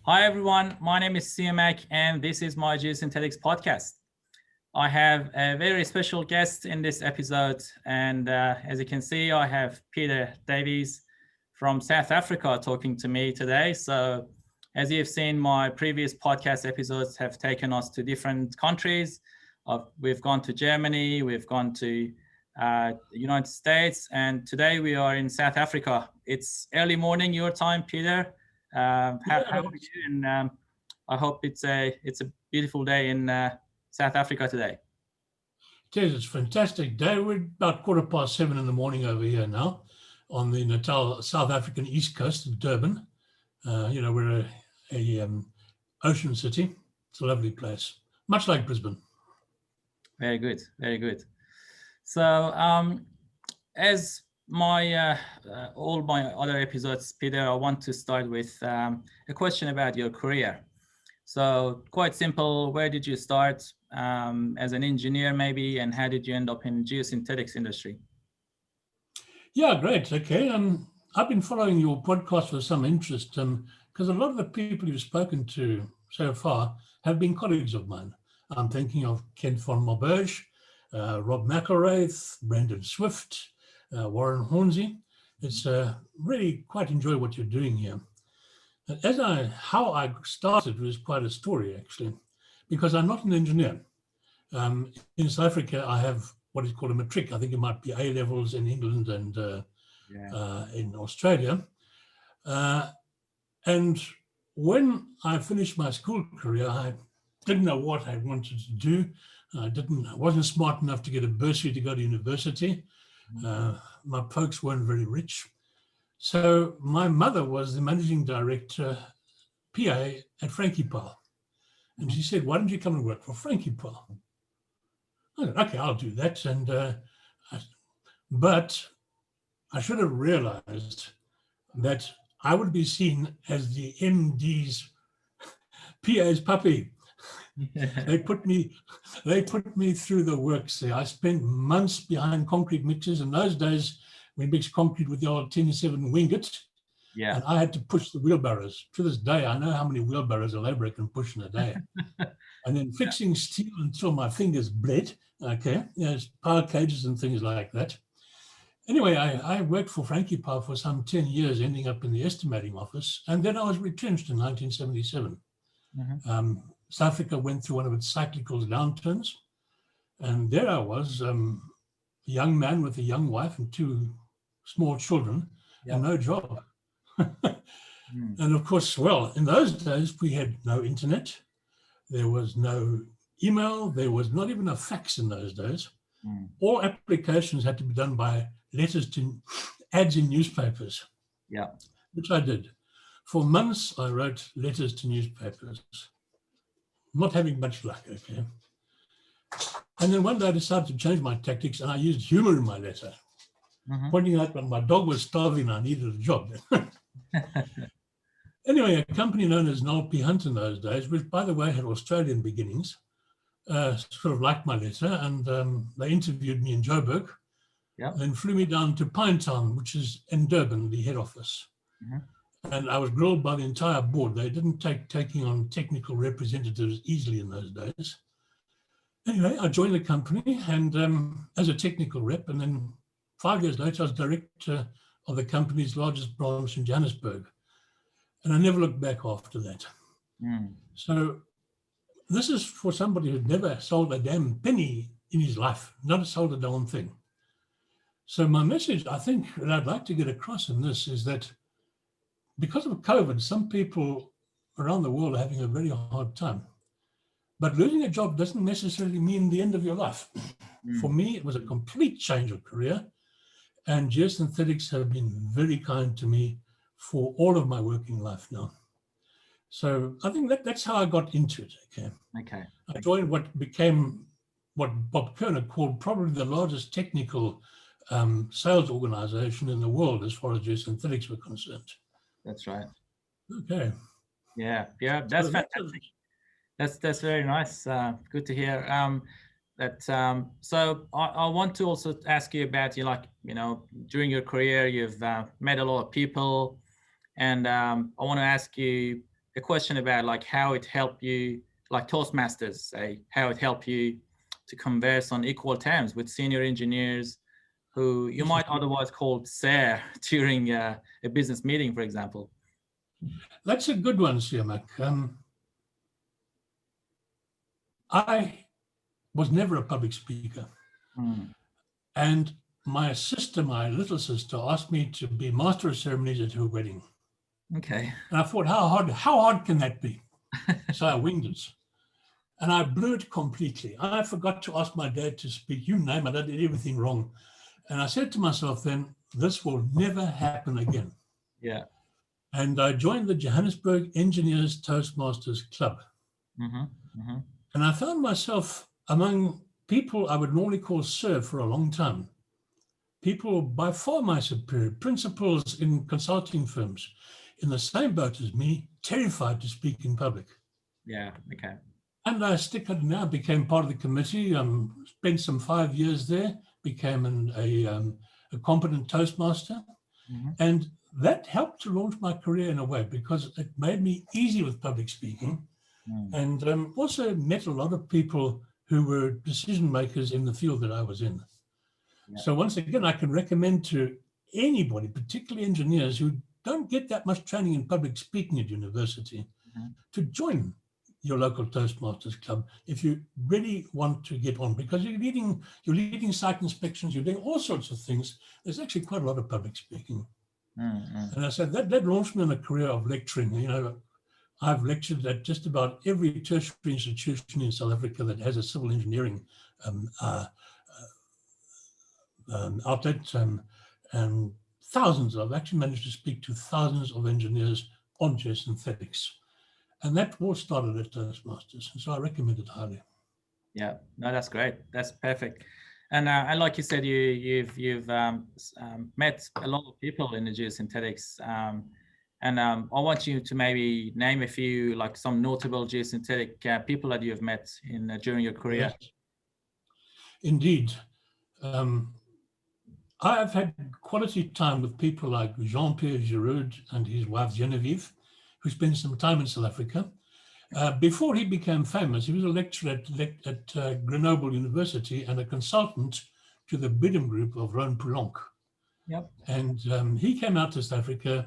Hi everyone, my name is Siamak and this is my Geosynthetics podcast. I have a very special guest in this episode, and as you can see, I have Peter Davies from South Africa talking to me today. So as you've seen, my previous podcast episodes have taken us to different countries. We've gone to Germany, we've gone to the United States, and today we are in South Africa. It's early morning your time, Peter. How are you? And I hope it's a beautiful day in South Africa today. It is. It's a fantastic day. We're about 7:15 in the morning over here now on the Natal, South African East Coast of Durban. We're a ocean city. It's a lovely place, much like Brisbane. Very good, very good. So as my all my other episodes, Peter, I want to start with a question about your career. So quite simple, where did you start as an engineer maybe, and how did you end up in geosynthetics industry? Yeah, great. Okay. I've been following your podcast with some interest because a lot of the people you've spoken to so far have been colleagues of mine. I'm thinking of Kent von Marberge, Rob McElraith, Brendan Swift, Warren Hornsey. It's really quite enjoy what you're doing here. How I started was quite a story actually, because I'm not an engineer. In South Africa, I have what is called a matric. I think it might be A levels in England and in Australia. And when I finished my school career, I didn't know what I wanted to do. I wasn't smart enough to get a bursary to go to university. My folks weren't very rich. So my mother was the managing director, PA at Frankie Paul. And she said, why don't you come and work for Frankie Paul? I said, okay, I'll do that. But I should have realized that I would be seen as the MD's PA's puppy. They put me through the works there. I spent months behind concrete mixers. In those days, we mixed concrete with the old 10-7 Wingate. Yeah. And I had to push the wheelbarrows. To this day, I know how many wheelbarrows a labourer can push in a day. And then fixing steel until my fingers bled. Okay, power cages and things like that. Anyway, I worked for Frankie Power for some 10 years, ending up in the estimating office. And then I was retrenched in 1977. South Africa went through one of its cyclical downturns. And there I was, a young man with a young wife and two small children, and no job. And of course, well, in those days, we had no internet. There was no email. There was not even a fax in those days. All applications had to be done by letters to ads in newspapers, which I did. For months, I wrote letters to newspapers, not having much luck, okay? And then one day I decided to change my tactics, and I used humor in my letter, pointing out when my dog was starving, I needed a job. Anyway, a company known as Noel P. Hunt in those days, which, by the way, had Australian beginnings, sort of liked my letter, and they interviewed me in Joburg, then flew me down to Pinetown, which is in Durban, the head office. And I was grilled by the entire board. They didn't taking on technical representatives easily in those days. Anyway, I joined the company and as a technical rep, and then 5 years later, I was director of the company's largest branch in Johannesburg. And I never looked back after that. So this is for somebody who'd never sold a damn penny in his life, not sold a damn thing. So my message, I think, that I'd like to get across in this is that because of COVID, some people around the world are having a very hard time. But losing a job doesn't necessarily mean the end of your life. For me, it was a complete change of career. And geosynthetics have been very kind to me for all of my working life now. So I think that's how I got into it. Okay. I joined what became what Bob Kerner called probably the largest technical sales organization in the world as far as geosynthetics were concerned. That's right. Okay. Yeah, that's fantastic. That's very nice. Good to hear. So I want to also ask you about during your career you've met a lot of people, and I want to ask you a question about like how it helped you, like Toastmasters, say, how it helped you to converse on equal terms with senior engineers who you might otherwise call sir during a business meeting, for example. That's a good one, Siamak. I was never a public speaker. And my sister, my little sister, asked me to be master of ceremonies at her wedding. Okay. And I thought, how hard can that be? So I winged it. And I blew it completely. I forgot to ask my dad to speak. You name it, I did everything wrong. And I said to myself then, this will never happen again. Yeah. And I joined the Johannesburg Engineers Toastmasters Club. And I found myself among people I would normally call sir for a long time. People by far my superior, principals in consulting firms, in the same boat as me, terrified to speak in public. Yeah, okay. And I stick it now, became part of the committee, spent some 5 years there, became a competent Toastmaster. And that helped to launch my career in a way because it made me easy with public speaking. And also met a lot of people who were decision makers in the field that I was in. Yeah. So once again, I can recommend to anybody, particularly engineers who don't get that much training in public speaking at university, to join your local Toastmasters club if you really want to get on, because you're leading site inspections, you're doing all sorts of things. There's actually quite a lot of public speaking. And I said that launched me in a career of lecturing. You know, I've lectured at just about every tertiary institution in South Africa that has a civil engineering outlet, and thousands. I've actually managed to speak to thousands of engineers on geosynthetics. And that all started at Toastmasters. And so I recommend it highly. Yeah, no, that's great. That's perfect. And like you said, you've met a lot of people in the geosynthetics. And I want you to maybe name a few, like some notable geosynthetic people that you have met during your career. Yes. Indeed. I have had quality time with people like Jean-Pierre Giroud and his wife Genevieve, who spent some time in South Africa. Before he became famous, he was a lecturer at Grenoble University and a consultant to the Bidem group of Ron Poulenc. Yep. And he came out to South Africa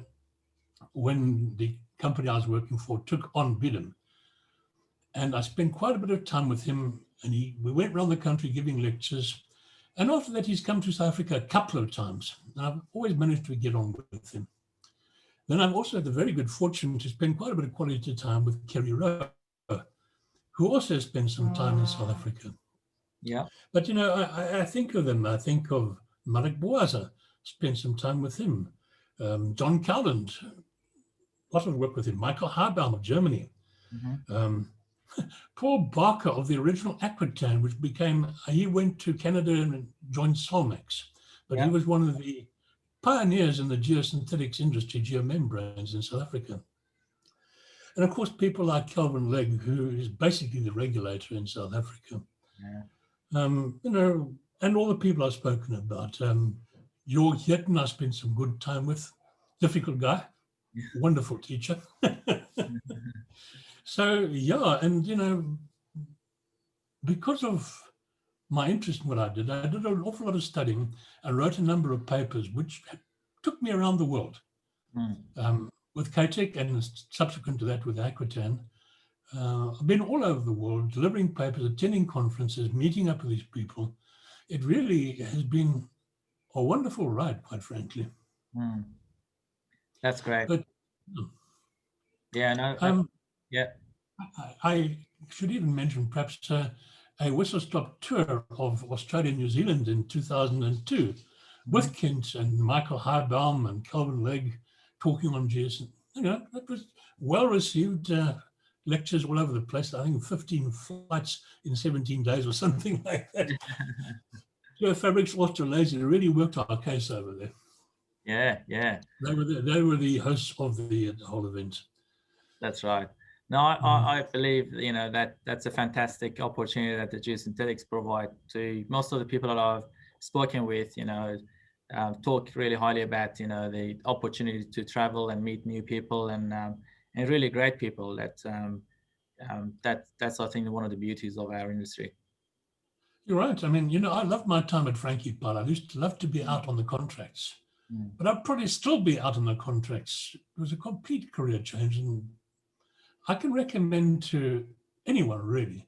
when the company I was working for took on Bidem. And I spent quite a bit of time with him, and we went around the country giving lectures. And after that, he's come to South Africa a couple of times, and I've always managed to get on with him. Then I've also had the very good fortune to spend quite a bit of quality time with Kerry Rowe, who also spent some time in South Africa. Yeah. But, you know, I think of them. I think of Marek Boaza, spent some time with him. John Cowland, lots of work with him. Michael Harbaum of Germany. Paul Barker of the original Aquitaine, which became, he went to Canada and joined Solmax. But he was one of the pioneers in the geosynthetics industry, geomembranes in South Africa. And of course, people like Kelvin Legg, who is basically the regulator in South Africa. You know, and all the people I've spoken about. Jorg Hitten, I spent some good time with. Difficult guy, wonderful teacher. So, yeah, and, you know, because of my interest in what I did an awful lot of studying and wrote a number of papers, which took me around the world. With KTEC and subsequent to that with Aquitaine. I've been all over the world, delivering papers, attending conferences, meeting up with these people. It really has been a wonderful ride, quite frankly. That's great. But, yeah, no, yeah. I should even mention perhaps a whistle-stop tour of Australia and New Zealand in 2002 with Kent and Michael Harbaum and Kelvin Legg talking on geosynthetics. You know, that was well-received. Lectures all over the place. I think 15 flights in 17 days or something like that. Geofabrics Australasia really worked our case over there. Yeah, yeah. They were the hosts of the whole event. That's right. No, I believe, you know, that's a fantastic opportunity that the geosynthetics provide to most of the people that I've spoken with, you know, talk really highly about, you know, the opportunity to travel and meet new people and and really great people. That's I think one of the beauties of our industry. You're right. I mean, I loved my time at Frankie Paul. I used to love to be out on the contracts, but I'd probably still be out on the contracts. It was a complete career change, and I can recommend to anyone really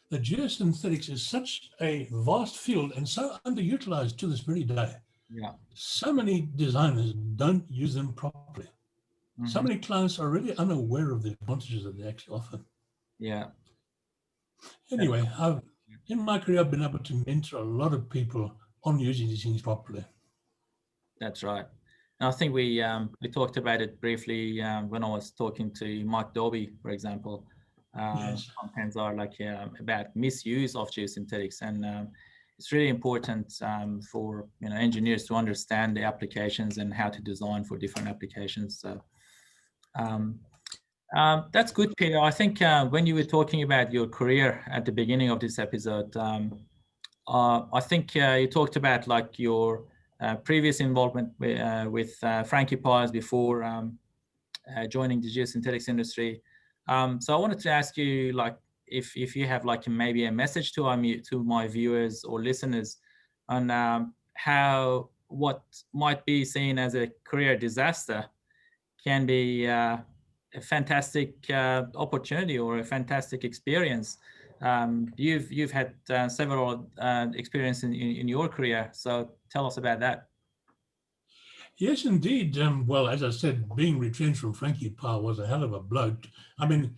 that geosynthetics is such a vast field and so underutilized to this very day. Yeah. So many designers don't use them properly. So many clients are really unaware of the advantages that they actually offer. Yeah. Anyway, in my career, I've been able to mentor a lot of people on using these things properly. That's right. And I think we talked about it briefly when I was talking to Mike Dobby, for example. Yes. Contents are like about misuse of geosynthetics, and it's really important for engineers to understand the applications and how to design for different applications. So that's good, Peter. I think when you were talking about your career at the beginning of this episode, I think you talked about like your previous involvement with Frankie Pies before joining the geosynthetics industry. So I wanted to ask you, like, if you have like maybe a message to my viewers or listeners on what might be seen as a career disaster can be a fantastic opportunity or a fantastic experience. You've had several experiences in your career, so tell us about that. Yes, indeed. Well, as I said, being retrenched from Frankie Power was a hell of a blow. I mean,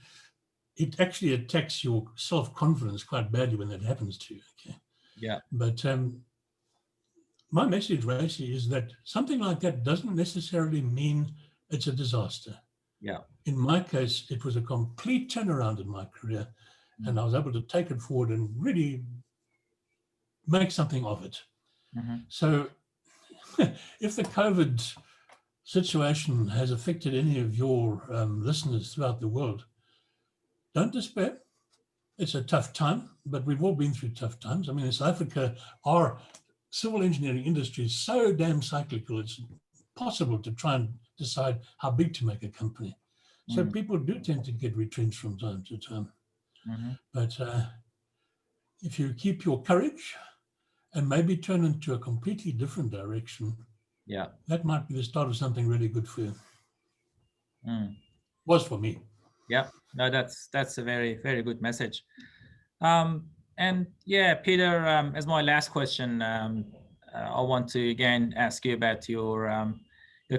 it actually attacks your self-confidence quite badly when that happens to you. Okay. Yeah. But my message, Racy, is that something like that doesn't necessarily mean it's a disaster. Yeah. In my case, it was a complete turnaround in my career, and I was able to take it forward and really make something of it. So if the COVID situation has affected any of your listeners throughout the world, don't despair. It's a tough time, but we've all been through tough times. I mean, in South Africa, our civil engineering industry is so damn cyclical, it's possible to try and decide how big to make a company. So people do tend to get retrenched from time to time. But if you keep your courage and maybe turn into a completely different direction, that might be the start of something really good for you. Was for me. Yeah, no, that's a very, very good message. And yeah, Peter, as my last question, I want to again ask you about your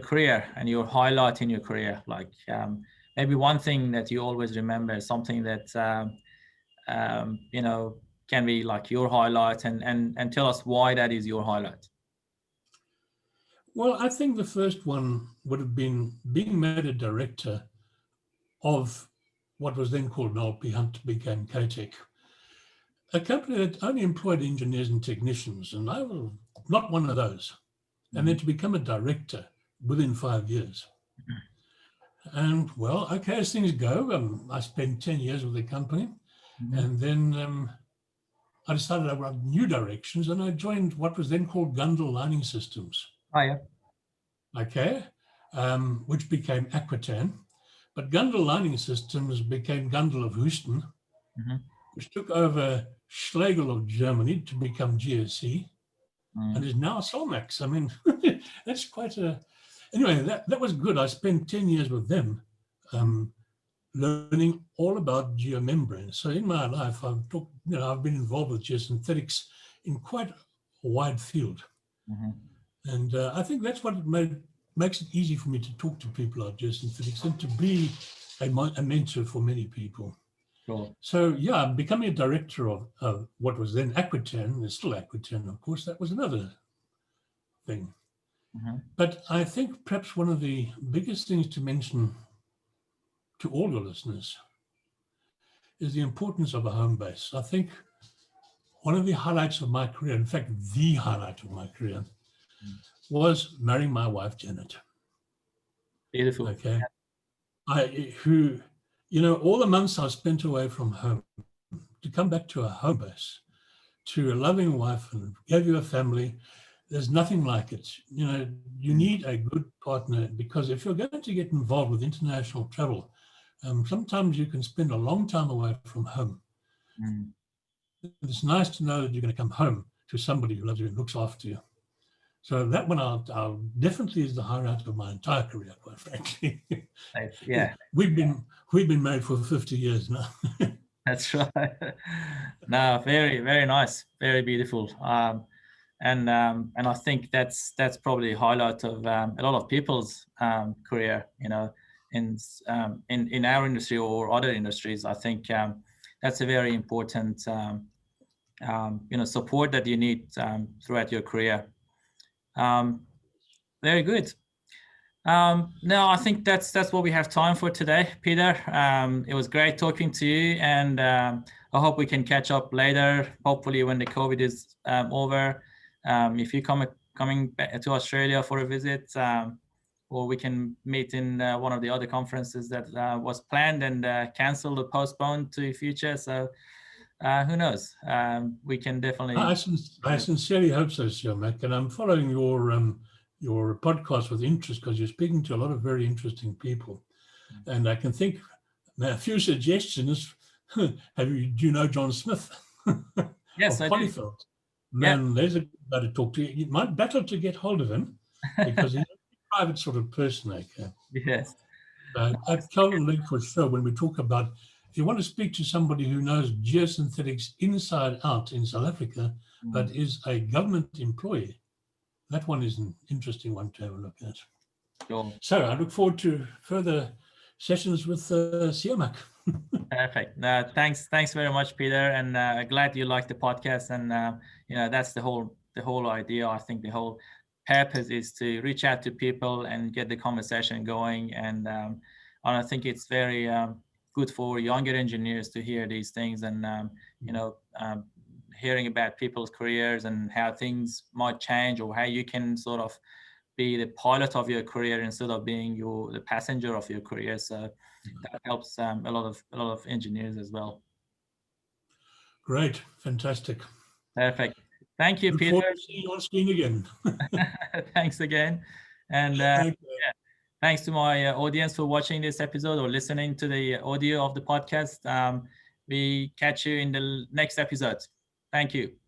career and your highlight in your career. Like maybe one thing that you always remember, something that can be like your highlight, and tell us why that is your highlight. Well, I think the first one would have been being made a director of what was then called Noel P. Hunt, became KTEC, a company that only employed engineers and technicians, and I was not one of those. And then to become a director within 5 years. And well, okay, as things go, I spent 10 years with the company, and then I decided I wanted new directions, and I joined what was then called Gundel Lining Systems. Oh, yeah. Okay, which became Aquitaine. But Gundel Lining Systems became Gundel of Houston, which took over Schlegel of Germany to become GSC, and is now Siamak. I mean, that's quite a... Anyway, that was good. I spent 10 years with them, learning all about geomembranes. So in my life, I've been involved with geosynthetics in quite a wide field. And I think that's what makes it easy for me to talk to people about geosynthetics and to be a mentor for many people. Sure. So yeah, becoming a director of what was then Aquitaine, there's still Aquitaine, of course, that was another thing. But I think perhaps one of the biggest things to mention to all your listeners is the importance of a home base. I think one of the highlights of my career, in fact, the highlight of my career, was marrying my wife, Janet. Beautiful. Okay. All the months I spent away from home, to come back to a home base, to a loving wife and give you a family, there's nothing like it. You need a good partner, because if you're going to get involved with international travel, sometimes you can spend a long time away from home. Mm. It's nice to know that you're going to come home to somebody who loves you and looks after you. So that one I'll definitely is the highlight of my entire career, quite frankly. Yeah, we've been married for 50 years now. that's right. No, very, very nice, very beautiful. And I think that's probably a highlight of a lot of people's career, in our industry or other industries. I think that's a very important support that you need throughout your career. Very good. No, I think that's what we have time for today, Peter. It was great talking to you, and I hope we can catch up later. Hopefully, when the COVID is over, if you coming back to Australia for a visit, or we can meet in one of the other conferences that was planned and cancelled or postponed to the future. So who knows? We can definitely. I sincerely hope so, Siamak, and I'm following your podcast with interest because you're speaking to a lot of very interesting people, and I can think now a few suggestions. Do you know John Smith? Yes, I do. Man, there's a guy to talk to. You might battle to get hold of him because he's a private sort of person. Okay. Yes. I'd tell a link for sure when we talk about if you want to speak to somebody who knows geosynthetics inside out in South Africa, but is a government employee. That one is an interesting one to have a look at. Sure. So I look forward to further sessions with Siamak. Perfect. Thanks very much, Peter, and glad you liked the podcast. And that's the whole idea. I think the whole purpose is to reach out to people and get the conversation going. And I think it's very good for younger engineers to hear these things and hearing about people's careers and how things might change or how you can sort of be the pilot of your career instead of being the passenger of your career. So that helps a lot of engineers as well. Great, fantastic. Perfect. Thank you, Look Peter. forward to seeing you on screen again. Thanks again, and thanks to my audience for watching this episode or listening to the audio of the podcast. We catch you in the next episode. Thank you.